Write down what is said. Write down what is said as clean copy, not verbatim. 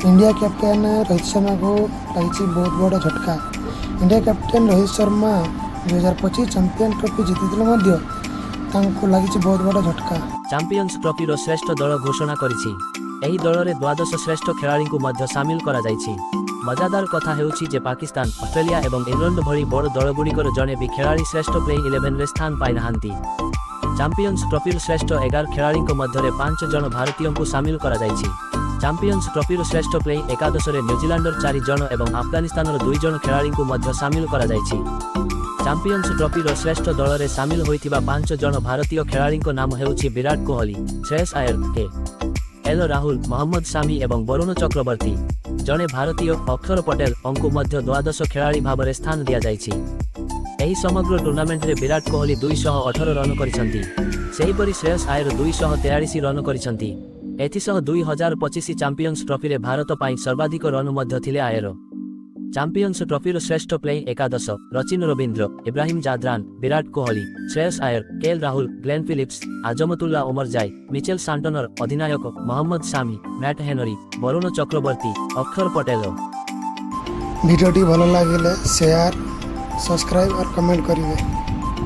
India captain Rohit Sharma को लगी बहुत बड़ा झटका। India captain Rohit Sharma 2025 champion trophy जीति लगी बहुत बड़ा झटका। चैंपियंस ट्रॉफी श्रेष्ठ दल घोषणा करिछि। एही दल रे द्वादश श्रेष्ठ खेलाड़ी को मध्य सामिल करा जाइछि। मजादार कथा हेउछि जे पाकिस्तान, ऑस्ट्रेलिया एवं इंग्लैंड भली बड़ दलगुड़िकर जने भी खेलाड़ी श्रेष्ठ प्लेइंग 11 रे स्थान पाई नाहांती। चैंपियंस ट्रॉफी श्रेष्ठ 11 खेलाड़ी मध्य 5 जन भारतीय को सामिल करा जाइछि। चैंपियंस ट्रॉफी श्रेष्ठ प्लेइंग एकादश रे न्यूजीलैंडर 4 जन एवं अफगानिस्तान 2 जन खेलाड़ी को मध्य सामिल करा जाइछि। चैंपियंस ट्रॉफी श्रेष्ठ दल रे सामिल होइथिबा 5 जन भारतीय खेलाड़ी नाम हेउछि विराट कोहली, श्रेयस अय्यर, के राहुल, मोहम्मद शामी एवं वरुण चक्रवर्ती। जने भारतीय अक्षर पटेल अंकु मध्य द्वादश खेलाड़ी भाव में स्थान दिया जाइछि। एही समग्र टूर्नामेंट रे विराट कोहली 218 रन करिसंती। सेहीपरि श्रेयस अय्यर 243 रन करिसंती। एथिसह 2025 चैंपियंस ट्रॉफी रे भारत पाई सर्वाधिक रन मध्य थिले अय्यर। चैंपियंस ट्रॉफी श्रेष्ठ प्लेइंग एकादश Rachin Ravindra, Ibrahim Zadran, Virat Kohli, Shreyas Iyer, K Rahul, Glenn Phillips, Azmatullah Omarzai, Mitchell Santner, अधिनायक मोहम्मद शामी, मैट हेनरी, वरुण चक्रवर्ती, अक्षर पटेल। भिडियोटी भल लगे शेयर, सब्सक्राइब और कमेंट करेंगे।